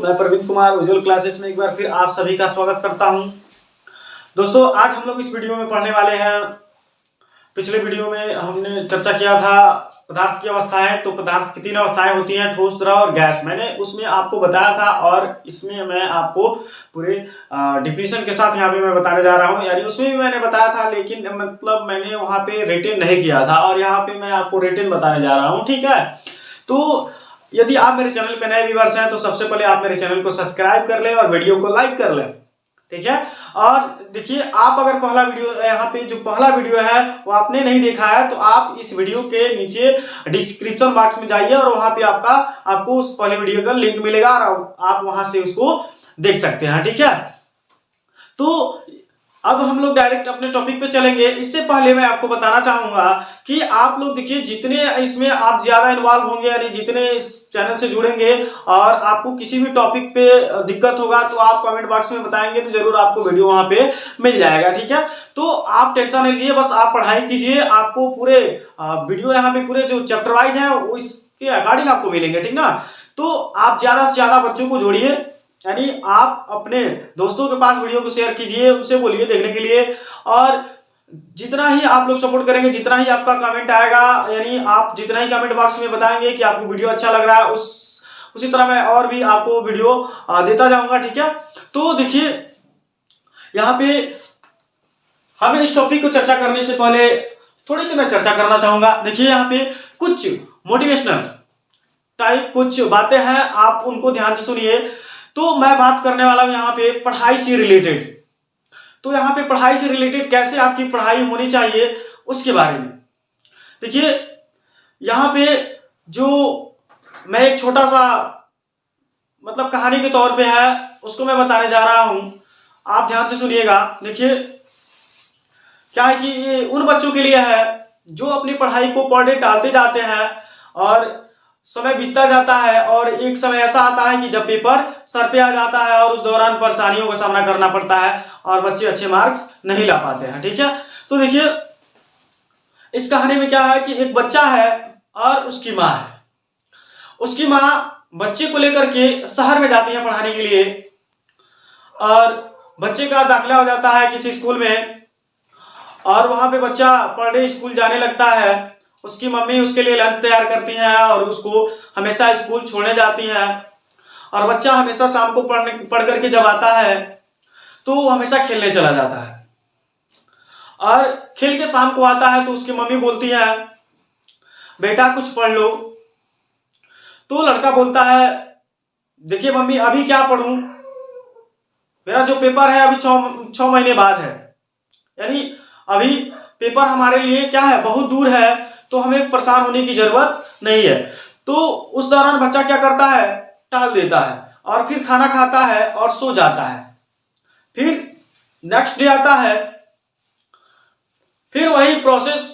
मैं प्रवीण कुमार उज्ज्वल क्लासेस में एक बार फिर आप सभी का स्वागत करता हूं। दोस्तों, आज हम लोग इस वीडियो में पढ़ने वाले हैं। पिछले वीडियो में हमने चर्चा किया था पदार्थ की अवस्थाएं। तो पदार्थ की 3 अवस्थाएं होती हैं, ठोस, द्रव और गैस। मैंने उसमें आपको बताया था और इसमें मैं आपको पूरे डिफिनीशन के साथ यहाँ पे मैं बताने जा रहा हूँ। यानी उसमें भी मैंने बताया था, लेकिन मतलब मैंने वहाँ पे रिटेन नहीं किया था और यहाँ पे मैं आपको रिटेन बताने जा रहा हूँ। ठीक है, तो यदि आप मेरे चैनल पे नए व्यूअर्स हैं तो सबसे पहले आप मेरे चैनल को सब्सक्राइब कर लें और वीडियो को लाइक कर लें। ठीक है, और देखिए, आप अगर पहला वीडियो यहाँ पे जो पहला वीडियो है वो आपने नहीं देखा है तो आप इस वीडियो के नीचे डिस्क्रिप्शन बॉक्स में जाइए और वहां पे आपको उस पहले वीडियो का लिंक मिलेगा और आप वहां से उसको देख सकते हैं। ठीक है, तो अब हम लोग डायरेक्ट अपने टॉपिक पे चलेंगे। इससे पहले मैं आपको बताना चाहूंगा कि आप लोग देखिए, जितने इसमें आप ज्यादा इन्वॉल्व होंगे, यानी जितने इस चैनल से जुड़ेंगे और आपको किसी भी टॉपिक पे दिक्कत होगा तो आप कमेंट बॉक्स में बताएंगे तो जरूर आपको वीडियो वहां पे मिल जाएगा। ठीक है, तो आप टेंशन नहीं लीजिए, बस आप पढ़ाई कीजिए। आपको पूरे वीडियो यहाँ पे पूरे जो चैप्टर वाइज है उसके अकॉर्डिंग आपको मिलेंगे। ठीक ना, तो आप ज्यादा से ज्यादा बच्चों को जोड़िए, यानी आप अपने दोस्तों के पास वीडियो को शेयर कीजिए, उनसे बोलिए देखने के लिए। और जितना ही आप लोग सपोर्ट करेंगे, जितना ही आपका कमेंट आएगा, यानी आप जितना ही कमेंट बॉक्स में बताएंगे कि आपको वीडियो अच्छा लग रहा है, उसी तरह मैं और भी आपको वीडियो देता जाऊंगा। ठीक है, तो देखिए, यहाँ पे हमें इस टॉपिक को चर्चा करने से पहले थोड़ी सी मैं चर्चा करना चाहूंगा। देखिए, यहाँ पे कुछ मोटिवेशनल टाइप कुछ बातें हैं, आप उनको ध्यान से सुनिए। तो मैं बात करने वाला हूं यहाँ पे पढ़ाई से रिलेटेड। तो यहाँ पे पढ़ाई से रिलेटेड कैसे आपकी पढ़ाई होनी चाहिए उसके बारे में देखिए। यहाँ पे जो मैं एक छोटा सा मतलब कहानी के तौर पे है उसको मैं बताने जा रहा हूं, आप ध्यान से सुनिएगा। देखिए, क्या है कि ये उन बच्चों के लिए है जो अपनी पढ़ाई को पर डे टालते जाते हैं और समय बीतता जाता है और एक समय ऐसा आता है कि जब पेपर सर पे आ जाता है और उस दौरान परेशानियों का सामना करना पड़ता है और बच्चे अच्छे मार्क्स नहीं ला पाते हैं। ठीक है, तो देखिए, इस कहानी में क्या है कि एक बच्चा है और उसकी माँ है। उसकी माँ बच्चे को लेकर के शहर में जाती है पढ़ाने के लिए और बच्चे का दाखिला हो जाता है किसी स्कूल में और वहां पे बच्चा पर डे स्कूल जाने लगता है। उसकी मम्मी उसके लिए लंच तैयार करती है और उसको हमेशा स्कूल छोड़ने जाती है और बच्चा हमेशा शाम को पढ़ करके जब आता है तो वो हमेशा खेलने चला जाता है और खेल के शाम को आता है तो उसकी मम्मी बोलती है, बेटा कुछ पढ़ लो। तो लड़का बोलता है, देखिए मम्मी, अभी क्या पढ़ूं, मेरा जो पेपर है अभी 6 महीने बाद है, यानी अभी पेपर हमारे लिए क्या है, बहुत दूर है, तो हमें परेशान होने की जरूरत नहीं है। तो उस दौरान बच्चा क्या करता है, टाल देता है और फिर खाना खाता है और सो जाता है। फिर नेक्स्ट डे आता है, फिर वही प्रोसेस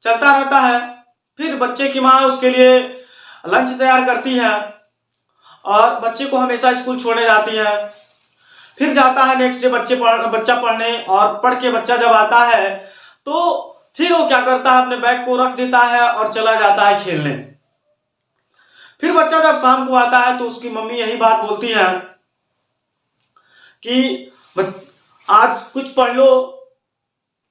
चलता रहता है। फिर बच्चे की माँ उसके लिए लंच तैयार करती है और बच्चे को हमेशा स्कूल छोड़ने जाती है। फिर जाता है नेक्स्ट डे बच्चा पढ़ने और पढ़ के बच्चा जब आता है तो फिर वो क्या करता है, अपने बैग को रख देता है और चला जाता है खेलने। फिर बच्चा जब शाम को आता है तो उसकी मम्मी यही बात बोलती है कि आज कुछ पढ़ लो।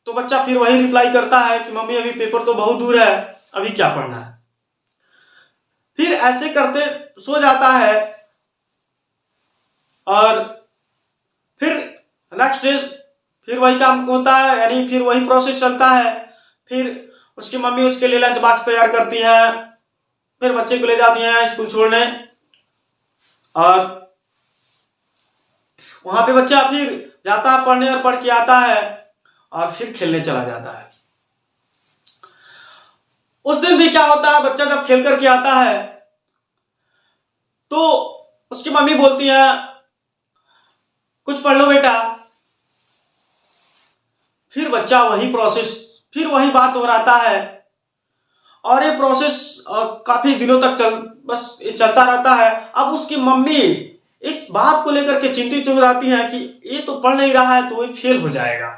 तो बच्चा फिर वही रिप्लाई करता है कि मम्मी अभी पेपर तो बहुत दूर है, अभी क्या पढ़ना है। फिर ऐसे करते सो जाता है और फिर नेक्स्ट डे फिर वही काम होता है, यानी फिर वही प्रोसेस चलता है। फिर उसकी मम्मी उसके लिए लंच बॉक्स तैयार करती है, फिर बच्चे को ले जाती है स्कूल छोड़ने और वहां पे बच्चा फिर जाता है पढ़ने और पढ़ के आता है और फिर खेलने चला जाता है। उस दिन भी क्या होता है, बच्चा जब खेल करके आता है तो उसकी मम्मी बोलती है, कुछ पढ़ लो बेटा। फिर बच्चा वही प्रोसेस, फिर वही बात दोहराता है और ये प्रोसेस काफी दिनों तक चलता रहता है। अब उसकी मम्मी इस बात को लेकर के चिंतित हो जाती है कि ये तो पढ़ नहीं रहा है तो ये फेल हो जाएगा।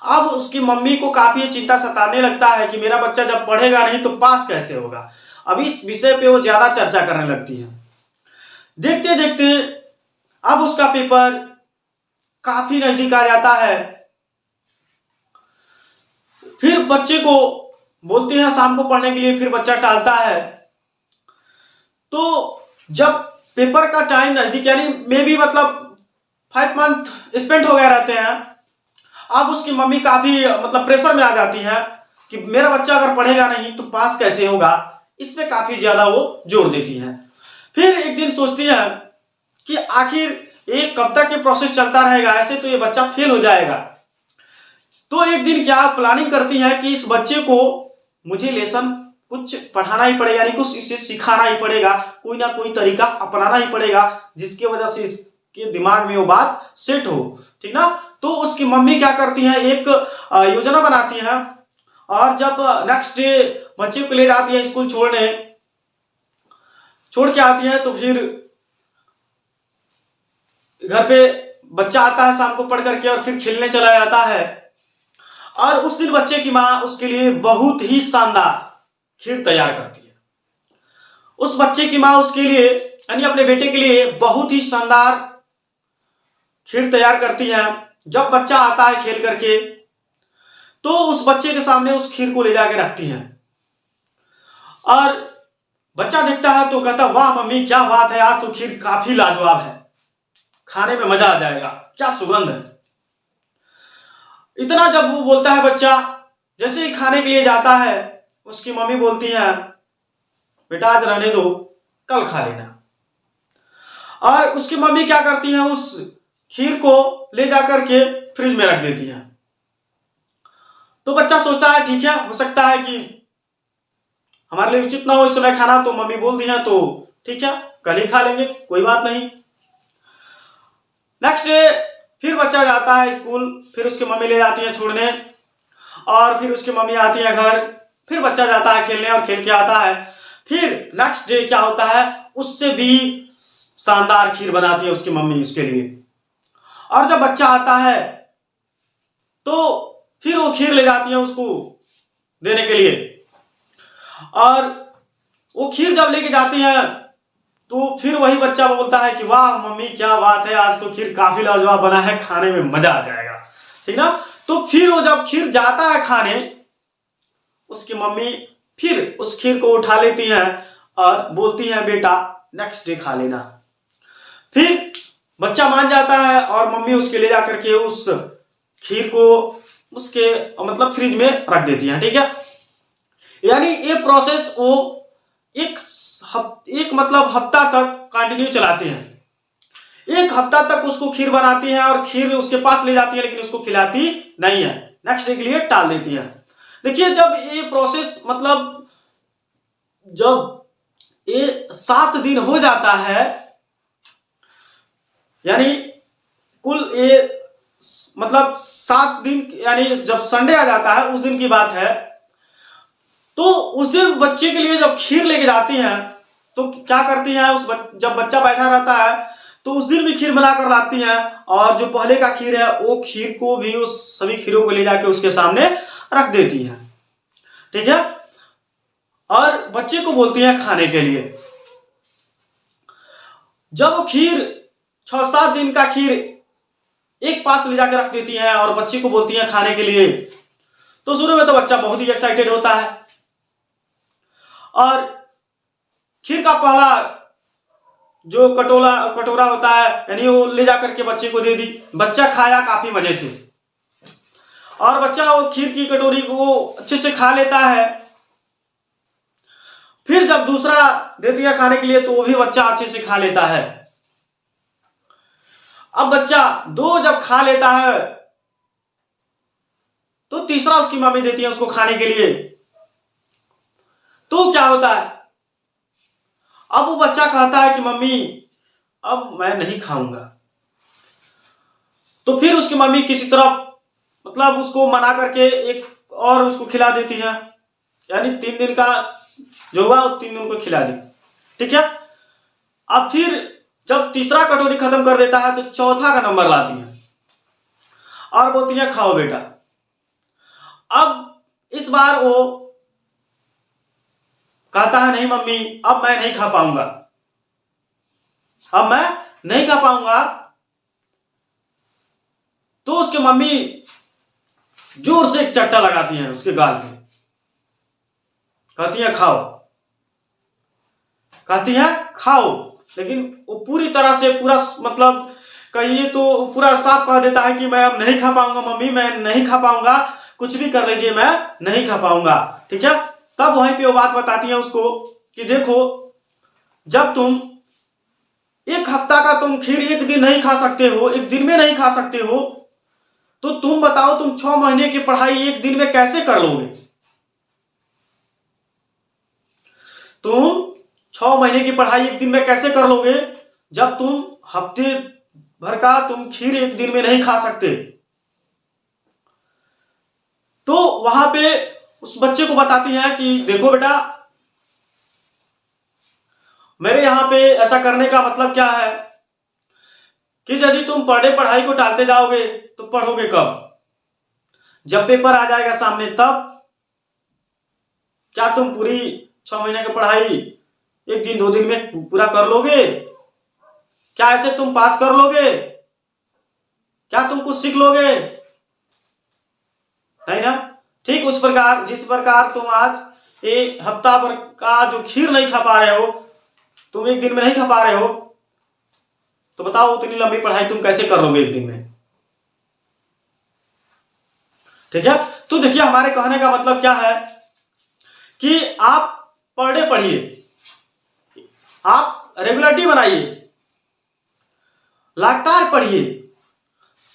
अब उसकी मम्मी को काफी चिंता सताने लगता है कि मेरा बच्चा जब पढ़ेगा नहीं तो पास कैसे होगा। अब इस विषय पे वो ज्यादा चर्चा करने लगती है। देखते देखते अब उसका पेपर काफी नजदीक आ जाता है। फिर बच्चे को बोलते हैं शाम को पढ़ने के लिए, फिर बच्चा टालता है। तो जब पेपर का टाइम नजदीक, यानी मे भी मतलब 5 मंथ स्पेंड हो गए रहते हैं, अब उसकी मम्मी काफी मतलब प्रेशर में आ जाती है कि मेरा बच्चा अगर पढ़ेगा नहीं तो पास कैसे होगा, इसमें काफी ज्यादा वो जोर देती है। फिर एक दिन सोचती है कि आखिर ये कब तक ये प्रोसेस चलता रहेगा, ऐसे तो ये बच्चा फेल हो जाएगा। तो एक दिन क्या प्लानिंग करती है कि इस बच्चे को मुझे लेसन कुछ पढ़ाना ही पड़ेगा, यानी कुछ इसे सिखाना ही पड़ेगा, कोई ना कोई तरीका अपनाना ही पड़ेगा जिसकी वजह से इसके दिमाग में वो बात सेट हो, ठीक ना। तो उसकी मम्मी क्या करती है, एक योजना बनाती है, और जब नेक्स्ट डे बच्चे को ले जाती है स्कूल छोड़ के आती है, तो फिर घर पे बच्चा आता है शाम को पढ़ करके और फिर खेलने चला जाता है। और उस दिन बच्चे की माँ उसके लिए बहुत ही शानदार खीर तैयार करती है। उस बच्चे की माँ उसके लिए, यानी अपने बेटे के लिए बहुत ही शानदार खीर तैयार करती है। जब बच्चा आता है खेल करके, तो उस बच्चे के सामने उस खीर को ले जाके रखती है, और बच्चा देखता है तो कहता वाह मम्मी क्या बात है, आज तो खीर काफी लाजवाब है, खाने में मजा आ जाएगा, क्या सुगंध है। इतना जब वो बोलता है बच्चा, जैसे ही खाने के लिए जाता है, उसकी मम्मी बोलती है बेटा आज रहने दो, कल खा लेना। और उसकी मम्मी क्या करती है, उस खीर को ले जाकर के फ्रिज में रख देती है। तो बच्चा सोचता है ठीक है, हो सकता है कि हमारे लिए उचित ना हो इस समय खाना, तो मम्मी बोल दी है तो ठीक है कल ही खा लेंगे, कोई बात नहीं। नेक्स्ट डे फिर बच्चा जाता है स्कूल, फिर उसकी मम्मी ले जाती है छोड़ने, और फिर उसकी मम्मी आती है घर, फिर बच्चा जाता है खेलने और खेल के आता है। फिर नेक्स्ट डे क्या होता है, उससे भी शानदार खीर बनाती है उसकी मम्मी उसके लिए। और जब बच्चा आता है तो फिर वो खीर ले जाती है उसको देने के लिए, और वो खीर जब लेके जाती है तो फिर वही बच्चा बोलता है कि वाह मम्मी क्या बात है, आज तो खीर काफी लाजवाब बना है, खाने में मजा आ जाएगा, ठीक ना। तो फिर वो जब खीर जाता है खाने, उसकी मम्मी फिर उस खीर को उठा लेती है और बोलती है बेटा नेक्स्ट डे खा लेना। फिर बच्चा मान जाता है और मम्मी उसके ले जाकर के उस खीर को उसके मतलब फ्रिज में रख देती है, ठीक है। यानी ये प्रोसेस वो एक मतलब हफ्ता तक कंटिन्यू चलाते हैं। एक हफ्ता तक उसको खीर बनाती है और खीर उसके पास ले जाती है, लेकिन उसको खिलाती नहीं है, नेक्स्ट डे के लिए टाल देती है। देखिए जब ये प्रोसेस मतलब जब ये 7 दिन हो जाता है, यानी कुल ये मतलब 7 दिन, यानी जब संडे आ जाता है उस दिन की बात है, तो उस दिन बच्चे के लिए जब खीर लेके जाती हैं तो क्या करती हैं, जब बच्चा बैठा रहता है तो उस दिन भी खीर बनाकर लाती हैं, और जो पहले का खीर है वो खीर को भी उस सभी खीरों को ले जाके उसके सामने रख देती हैं, ठीक है। और बच्चे को बोलती हैं खाने के लिए। जब वो खीर 6-7 दिन का खीर एक पास ले जाकर रख देती हैं और बच्चे को बोलती हैं खाने के लिए, तो शुरू में तो बच्चा बहुत ही एक्साइटेड होता है, और खीर का पहला जो कटोरा होता है, यानी वो ले जाकर के बच्चे को दे दी। बच्चा खाया काफी मजे से, और बच्चा वो खीर की कटोरी को अच्छे से खा लेता है। फिर जब दूसरा दे दिया खाने के लिए तो वो भी बच्चा अच्छे से खा लेता है। अब बच्चा 2 जब खा लेता है तो तीसरा उसकी मम्मी देती है उसको खाने के लिए। तो क्या होता है, अब वो बच्चा कहता है कि मम्मी अब मैं नहीं खाऊंगा। तो फिर उसकी मम्मी किसी तरह मतलब उसको मना करके एक और उसको खिला देती है, यानी 3 दिन का जो हुआ 3 दिन को खिला दी, ठीक है। अब फिर जब तीसरा कटोरी खत्म कर देता है तो चौथा का नंबर लाती है और बोलती है खाओ बेटा। अब इस बार वो कहता है नहीं मम्मी अब मैं नहीं खा पाऊंगा। अब मैं नहीं खा पाऊंगा। तो उसकी मम्मी जोर से एक चट्टा लगाती है उसके गाल पे, कहती है खाओ, कहती है खाओ। लेकिन वो पूरी तरह से पूरा मतलब कहिए तो पूरा साफ कह देता है कि मैं अब नहीं खा पाऊंगा मम्मी, मैं नहीं खा पाऊंगा, कुछ भी कर लीजिए मैं नहीं खा पाऊंगा। ठीक है, तब वहीं पे वो बात बताती है उसको कि देखो, जब तुम एक हफ्ता का तुम खीर एक दिन नहीं खा सकते हो, एक दिन में नहीं खा सकते हो, तो तुम बताओ तुम 6 महीने की पढ़ाई एक दिन में कैसे कर लोगे? तुम 6 महीने की पढ़ाई एक दिन में कैसे कर लोगे जब तुम हफ्ते भर का तुम खीर एक दिन में नहीं खा सकते? तो वहां पे उस बच्चे को बताती हैं कि देखो बेटा, मेरे यहां पे ऐसा करने का मतलब क्या है कि यदि तुम पढ़ाई को टालते जाओगे तो पढ़ोगे कब? जब पेपर आ जाएगा सामने तब। क्या तुम पूरी 6 महीने की पढ़ाई एक दिन 2 दिन में पूरा कर लोगे? क्या ऐसे तुम पास कर लोगे? क्या तुम कुछ सीख लोगे? नहीं ना। ठीक उस प्रकार जिस प्रकार तुम आज एक हफ्ता भर का जो खीर नहीं खा पा रहे हो, तुम एक दिन में नहीं खा पा रहे हो, तो बताओ उतनी लंबी पढ़ाई तुम कैसे कर लोगे एक दिन में? ठीक है, तो देखिए हमारे कहने का मतलब क्या है कि आप पढ़िए, आप रेगुलरिटी बनाइए, लगातार पढ़िए,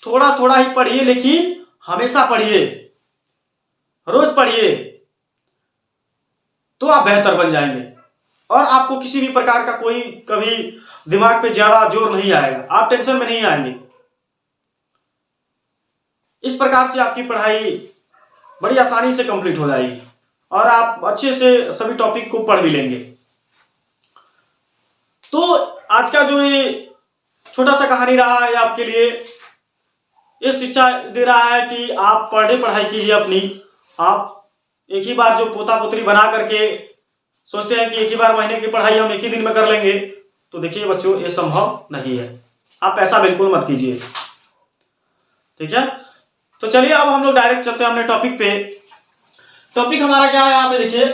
थोड़ा थोड़ा ही पढ़िए लेकिन हमेशा पढ़िए, रोज पढ़िए, तो आप बेहतर बन जाएंगे और आपको किसी भी प्रकार का कोई कभी दिमाग पे ज्यादा जोर नहीं आएगा, आप टेंशन में नहीं आएंगे। इस प्रकार से आपकी पढ़ाई बड़ी आसानी से कंप्लीट हो जाएगी और आप अच्छे से सभी टॉपिक को पढ़ भी लेंगे। तो आज का जो ये छोटा सा कहानी रहा है आपके लिए, ये शिक्षा दे रहा है कि आप पढ़ाई कीजिए अपनी। आप एक ही बार जो पोता पोतरी बना करके सोचते हैं कि एक ही बार महीने की पढ़ाई हम एक ही दिन में कर लेंगे, तो देखिए बच्चों ये संभव नहीं है। आप ऐसा बिल्कुल मत कीजिए। ठीक है, तो चलिए अब हम लोग डायरेक्ट चलते हैं अपने टॉपिक पे। टॉपिक हमारा क्या है यहाँ पे देखिए,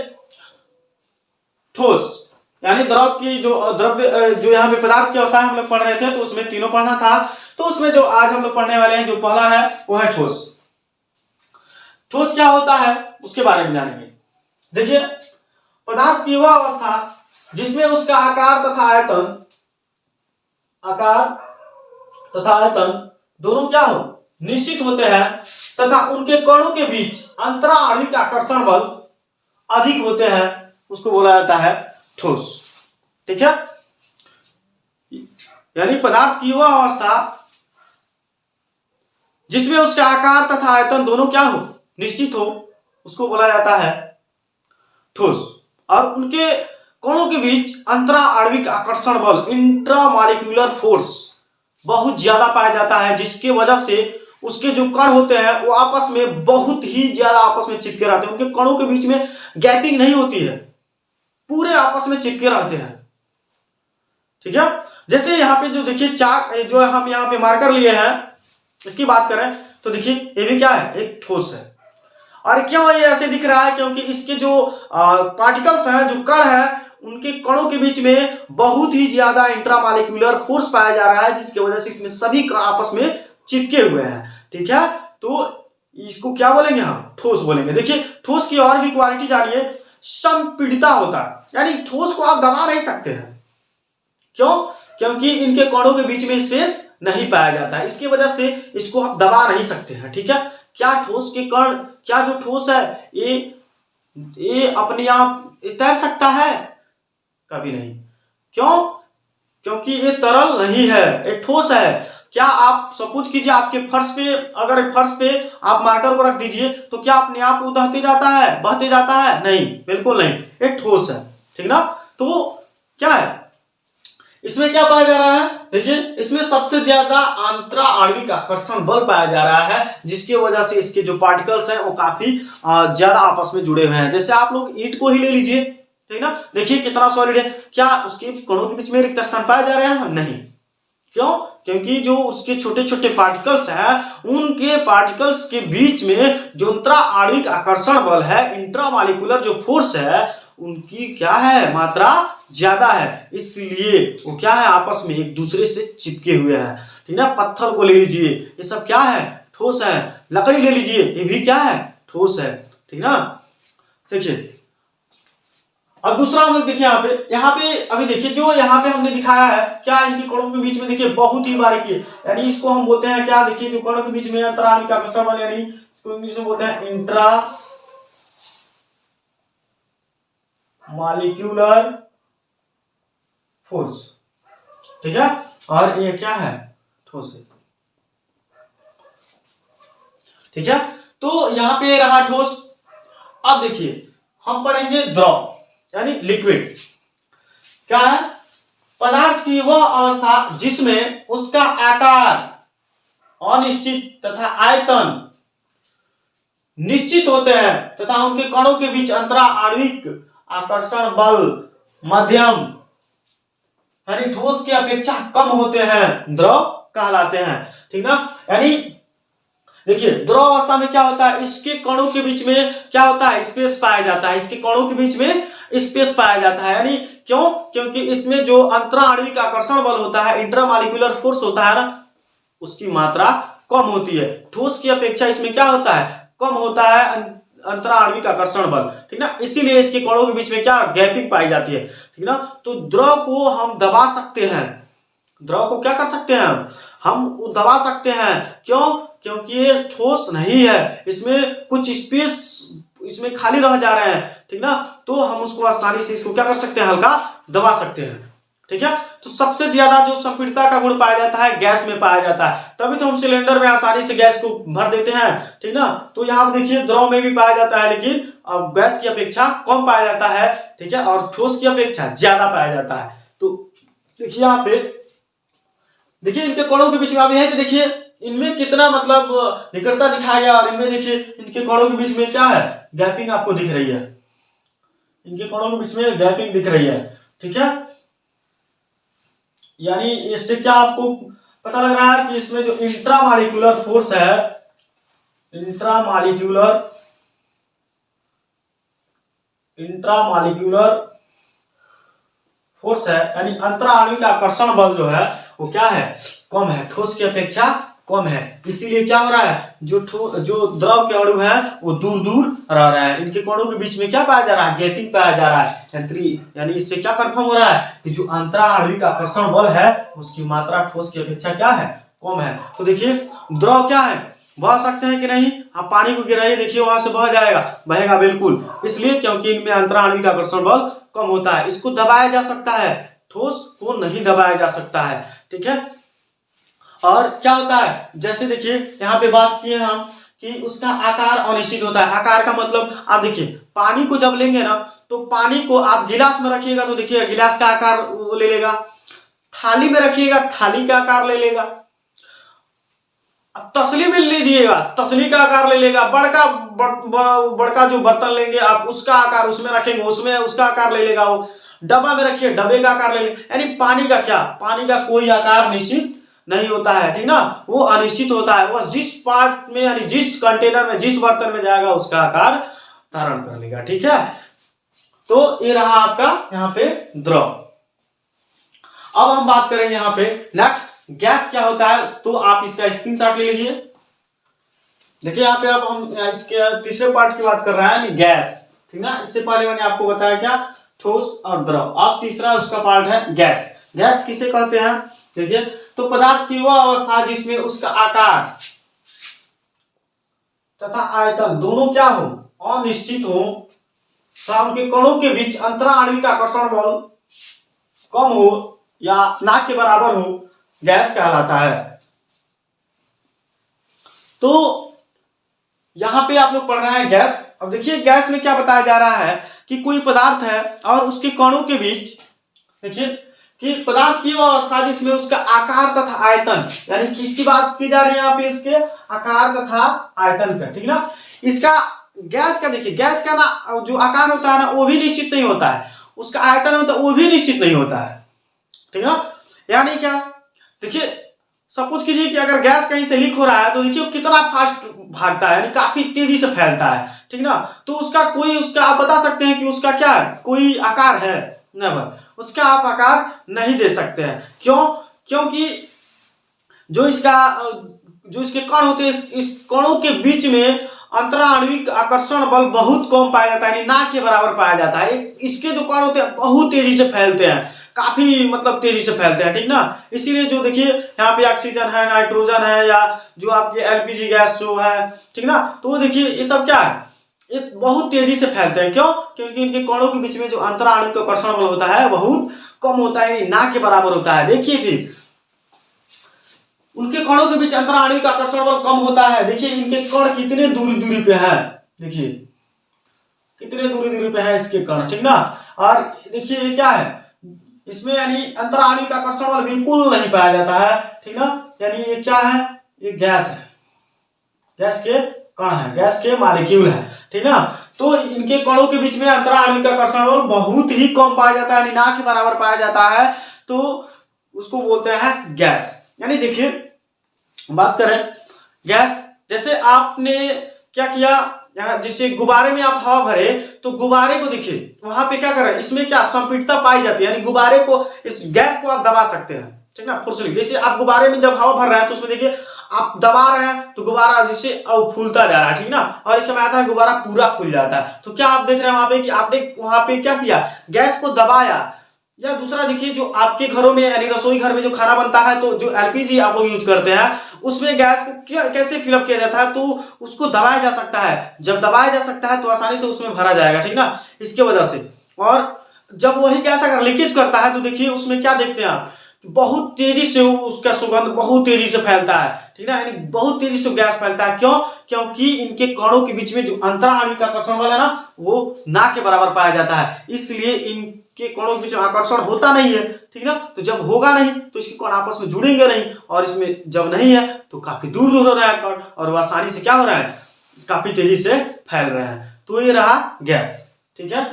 ठोस यानी द्रव की जो द्रव्य जो यहाँ पे पदार्थ की अवस्था हम लोग पढ़ रहे थे, तो उसमें तीनों पढ़ना था। तो उसमें जो आज हम लोग पढ़ने वाले हैं, जो पहला है वो है ठोस। ठोस क्या होता है उसके बारे में जानेंगे। देखिए, पदार्थ की वह अवस्था जिसमें उसका आकार तथा आयतन दोनों क्या हो, निश्चित होते हैं तथा उनके कणों के बीच अंतरा आणविक आकर्षण बल अधिक होते हैं, उसको बोला जाता है ठोस। ठीक है, यानी पदार्थ की वह अवस्था जिसमें उसका आकार तथा आयतन दोनों क्या हो, निश्चित हो, उसको बोला जाता है ठोस। और उनके कणों के बीच अंतरा आणविक आकर्षण बल इंट्रामॉलिक्यूलर फोर्स बहुत ज्यादा पाया जाता है, जिसके वजह से उसके जो कण होते हैं वो आपस में बहुत ही ज्यादा आपस में चिपके रहते हैं। उनके कणों के बीच में गैपिंग नहीं होती है, पूरे आपस में चिपके रहते हैं। ठीक है, जैसे यहाँ पे जो देखिए चाक जो हम यहाँ पे मार्कर लिए हैं, इसकी बात करें तो देखिए ये भी क्या है, एक ठोस है। और क्यों ये ऐसे दिख रहा है, क्योंकि इसके जो पार्टिकल्स हैं, जो कण हैं, उनके कणों के बीच में बहुत ही ज्यादा इंट्रामॉलिक्यूलर फोर्स पाया जा रहा है, जिसकी वजह से इसमें सभी कण आपस में चिपके हुए हैं। ठीक है, तो इसको क्या बोलेंगे, हम ठोस बोलेंगे। देखिए ठोस की और भी क्वालिटी जानिए, संपीड़िता होता है, यानी ठोस को आप दबा नहीं सकते हैं। क्यों? क्योंकि इनके कणों के बीच में स्पेस नहीं पाया जाता है, इसकी वजह से इसको आप दबा नहीं सकते हैं। ठीक है, क्या ठोस के कण, क्या जो ठोस है ये अपने आप तैर सकता है? कभी नहीं। क्यों? क्योंकि ये तरल नहीं है, ये ठोस है। क्या आप सपोज कीजिए आपके फर्श पे, अगर फर्श पे आप मार्कर को रख दीजिए तो क्या अपने आप वो बहते जाता है? नहीं, बिल्कुल नहीं, ये ठोस है। ठीक ना, तो क्या है इसमें क्या पाया जा रहा है, देखिए इसमें सबसे ज्यादा अंतरा आणविक आकर्षण बल पाया जा रहा है, जिसकी वजह से इसके जो पार्टिकल्स हैं वो काफी ज्यादा आपस में जुड़े हुए हैं। जैसे आप लोग ईंट को ही ले लीजिए, ठीक ना। देखिए कितना सॉलिड है, क्या उसके कणों के बीच में रिक्त स्थान पाए जा रहे हैं? नहीं। क्यों? क्योंकि जो उसके छोटे छोटे पार्टिकल्स हैं, उनके पार्टिकल्स के बीच में जो अंतरा आणविक आकर्षण बल है, इंट्रामॉलिक्यूलर जो फोर्स है, उनकी क्या है, मात्रा ज्यादा है, इसलिए वो क्या है, आपस में एक दूसरे से चिपके हुए हैं। ठीक ना। पत्थर को ले लीजिए, ये सब क्या है, ठोस है। लकड़ी ले लीजिए, ये भी क्या है, ठोस है। ठीक ना। देखिए अब दूसरा हम लोग देखिए यहाँ पे अभी देखिए जो यहाँ पे हमने दिखाया है, क्या इनके कणों के बीच में देखिए बहुत ही बारीकी है, यानी इसको हम बोलते हैं क्या, देखिए जो कणों के बीच में अंतरा आणविक आकर्षण बल, यानी इसको इंग्लिश में बोलते हैं इंट्रा मॉलिक्यूलर फोर्स। ठीक है। और ये क्या है, ठोस है। ठीक है। तो यहाँ पे रहा ठोस। अब देखिए हम पढ़ेंगे द्रव यानी लिक्विड। क्या है, पदार्थ की वह अवस्था जिसमें उसका आकार अनिश्चित तथा आयतन निश्चित होते हैं तथा उनके कणों के बीच अंतरा आणविक आकर्षण बल मध्यम यानी ठोस की अपेक्षा कम होते हैं, द्रव कहलाते हैं। ठीक ना। यानी देखिए द्रव अवस्था में क्या होता है, इसके कणों के बीच में क्या होता है, स्पेस पाया जाता है, इसके कणों के बीच में स्पेस पाया जाता है। यानी क्यों, क्योंकि इसमें जो अंतरा आणविक आकर्षण बल होता है, इंट्रामॉलिक्यूलर फोर्स होता है ना, उसकी मात्रा कम होती है। ठोस की अपेक्षा इसमें क्या होता है, कम होता है अंतरा आणविक आकर्षण बल। ठीक ना। इसीलिए इसके कणों के बीच में क्या, गैपिंग पाई जाती है। ठीक ना। तो द्रव को हम दबा सकते हैं, द्रव को क्या कर सकते हैं, हम दबा सकते हैं। क्यों? क्योंकि ये ठोस नहीं है, इसमें कुछ स्पेस इसमें खाली रह जा रहे हैं। ठीक ना। तो हम उसको आसानी से इसको क्या कर सकते हैं, हल्का दबा सकते हैं। ठीक है। तो सबसे ज्यादा जो संपीड़ितता का गुण पाया जाता है गैस में पाया जाता है, तभी तो हम सिलेंडर में आसानी से गैस को भर देते हैं। ठीक ना। तो यहाँ देखिए द्रव में भी पाया जाता है, लेकिन अब गैस की अपेक्षा कम पाया जाता है। ठीक है। और ठोस की अपेक्षा ज्यादा पाया जाता है। तो देखिए यहाँ पे देखिए इनके कणों के बीच में है, देखिए इनमें कितना मतलब निकटता दिखाया गया, और इनमें देखिए इनके कणों के बीच में क्या है, गैपिंग आपको दिख रही है, इनके कणों के बीच में गैपिंग दिख रही है। ठीक है। यानी इससे क्या आपको पता लग रहा है कि इसमें जो इंट्रामॉलिक्यूलर फोर्स है, इंट्रामॉलिक्यूलर फोर्स है, यानी अंतरा आणविक आकर्षण बल जो है वो क्या है, कम है, ठोस की अपेक्षा कम है। इसीलिए क्या हो रहा है, जो द्रव के अणु है वो दूर दूर रह रहा है, इनके कणों के बीच में क्या पाया जा रहा है, गैपिंग पाया जा रहा है। यानी इससे क्या कंफर्म हो रहा है कि जो अंतरा आणविक आकर्षण बल है उसकी मात्रा ठोस की अपेक्षा क्या है, कम है। तो देखिए द्रव क्या है, बह सकते हैं कि नहीं, आप पानी को गिराइए, देखिए वहां से बह जाएगा, बहेगा बिल्कुल, इसलिए क्योंकि इनमें अंतरा आणविक आकर्षण बल कम होता है। इसको दबाया जा सकता है, ठोस को नहीं दबाया जा सकता है। ठीक है। और क्या होता है, जैसे देखिए यहाँ पे बात किए हम कि उसका आकार अनिश्चित होता है। आकार का मतलब आप देखिए पानी को जब लेंगे ना, तो पानी को आप गिलास में रखिएगा तो देखिए गिलास का आकार वो ले लेगा, थाली में रखिएगा थाली का आकार ले लेगा, तसली में लीजिएगा तसली का आकार ले लेगा, बड़का जो बर्तन लेंगे आप उसका आकार उसमें रखेंगे, उसमें उसका आकार ले लेगा, वो डब्बा में रखिए डब्बे का आकार ले लेगा। यानी पानी का क्या, पानी का कोई आकार निश्चित नहीं होता है। ठीक ना। वो अनिश्चित होता है, वो जिस पार्ट में यानी जिस कंटेनर में जिस बर्तन में जाएगा उसका आकार धारण कर लेगा। ठीक है। तो ये रहा आपका यहाँ पे द्रव। अब हम बात करेंगे यहाँ पे नेक्स्ट गैस क्या होता है, तो आप इसका स्क्रीनशॉट ले लीजिए। देखिए यहाँ पे अब हम इसके तीसरे पार्ट की बात कर रहे हैं, गैस। ठीक ना। इससे पहले मैंने आपको बताया क्या, ठोस और द्रव। अब तीसरा उसका पार्ट है गैस। गैस किसे कहते हैं, देखिए तो पदार्थ की वह अवस्था जिसमें उसका आकार तथा आयतन दोनों क्या हो, अनिश्चित हो, तथा उनके कणों के बीच अंतरा आणविक आकर्षण बल कम हो या ना के बराबर हो, गैस कहलाता है। तो यहां पे आप लोग पढ़ रहे हैं गैस। अब देखिए गैस में क्या बताया जा रहा है कि कोई पदार्थ है और उसके कणों के बीच, देखिए कि पदार्थ की वह अवस्था जिसमें उसका आकार तथा आयतन, यानी किसकी बात की जा रही है यहाँ पे, इसके आकार तथा आयतन का। ठीक ना। इसका गैस का देखिए, गैस का ना जो आकार होता है ना वो भी निश्चित नहीं होता है, उसका आयतन होता है वो भी निश्चित नहीं होता है, ठीक है। यानी क्या, देखिए सपोज कीजिए कि अगर गैस कहीं से लीक हो रहा है तो देखिए वो कितना फास्ट भागता है, यानी काफी तेजी से फैलता है, ठीक ना। तो उसका कोई उसका आप बता सकते हैं कि उसका क्या है, कोई आकार है, नेवर, उसका आप आकार नहीं दे सकते हैं। क्यों? क्योंकि जो इसके कण होते हैं, इस कणों के बीच में अंतराणविक आकर्षण बल बहुत कम पाया जाता है, यानी ना के बराबर पाया जाता है। इसके जो कण होते हैं बहुत तेजी से फैलते हैं, काफी मतलब तेजी से फैलते हैं, ठीक ना। इसीलिए जो देखिए यहाँ पे ऑक्सीजन है, नाइट्रोजन है, या जो आपके एलपीजी गैस जो है, ठीक ना, तो वो देखिए ये सब क्या है, ये बहुत तेजी से फैलते हैं। क्यों? क्योंकि इनके कणों के बीच में जो अंतराणविक आकर्षण बल होता है बहुत कम होता है, ना के बराबर होता है। देखिए फिर उनके कणों के बीच अंतराणविक आकर्षण बल कम होता है। देखिए इनके कण कितने दूरी पे है, देखिए कितने दूरी पे है इसके कण, ठीक ना। और देखिए ये क्या है, इसमें यानी अंतराणविक आकर्षण बल बिल्कुल नहीं पाया जाता है, ठीक ना। यानी ये क्या है, ये गैस है, गैस के कण है, गैस के मॉलिक्यूल है, ठीक ना। तो इनके कणों के बीच में अंतराणविक आकर्षण बल बहुत ही कम पाया जाता है, यानी ना के बराबर पाया जाता है, तो उसको बोलते हैं गैस। यानी देखिए बात करें गैस, जैसे आपने क्या किया, जैसे गुब्बारे में आप हवा भरे तो गुब्बारे को देखिए वहां पे क्या कर रहे हैं, इसमें क्या संपीड़ितता पाई जाती है, यानी गुब्बारे को, इस गैस को आप दबा सकते हैं, ठीक ना, फोर्सली। जैसे आप गुब्बारे में जब हवा भर रहे हैं तो उसमें देखिए आप दबा रहे हैं तो गुब्बारा जिससे फूलता जा रहा है, ठीक ना। और एक समय आता है गुब्बारा पूरा फूल जाता है। तो क्या आप देख रहे हैं वहां पे कि आपने वहां पे क्या किया, गैस को दबाया। या दूसरा देखिए जो आपके घरों में यानी रसोई घर में जो खाना बनता है तो जो एलपीजी आप लोग यूज करते हैं उसमें गैस को कैसे फिलअप किया जाता है, तो उसको दबाया जा सकता है। जब दबाया जा सकता है तो आसानी से उसमें भरा जाएगा, ठीक ना, इसके वजह से। और जब वही गैस अगर लीकेज करता है तो देखिए उसमें क्या देखते हैं आप, बहुत तेजी से उसका सुगंध बहुत तेजी से फैलता है, ठीक ना, यानी बहुत तेजी से गैस फैलता है। क्यों? क्योंकि इनके कणों के बीच में जो अंतराणविक आकर्षण बल है ना वो ना के बराबर पाया जाता है, इसलिए इनके कणों के बीच में आकर्षण होता नहीं है, ठीक ना। तो जब होगा नहीं तो इसके कण आपस में जुड़ेंगे नहीं, और इसमें जब नहीं है तो काफी दूर दूर हो रहा है कण, और वह आसानी से क्या हो रहा है, काफी तेजी से फैल रहे हैं। तो ये रहा गैस, ठीक है।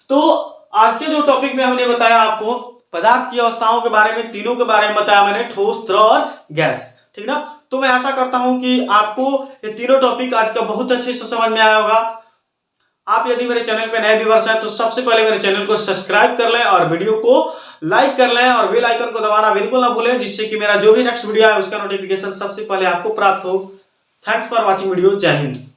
तो आज के जो टॉपिक में हमने बताया आपको पदार्थ की अवस्थाओं के बारे में, तीनों के बारे में बताया मैंने, ठोस, द्रव और गैस, ठीक ना। तो मैं आशा करता हूं कि आपको ये तीनों टॉपिक आज का बहुत अच्छे से समझ में आया होगा। आप यदि मेरे चैनल पे नए व्यूअर्स हैं तो सबसे पहले मेरे चैनल को सब्सक्राइब कर लें और वीडियो को लाइक कर लें और बेल आइकन को दबाना बिल्कुल ना भूलें, जिससे कि मेरा जो भी नेक्स्ट वीडियो है उसका नोटिफिकेशन सबसे पहले आपको प्राप्त हो। Thanks for watching video. जय हिंद।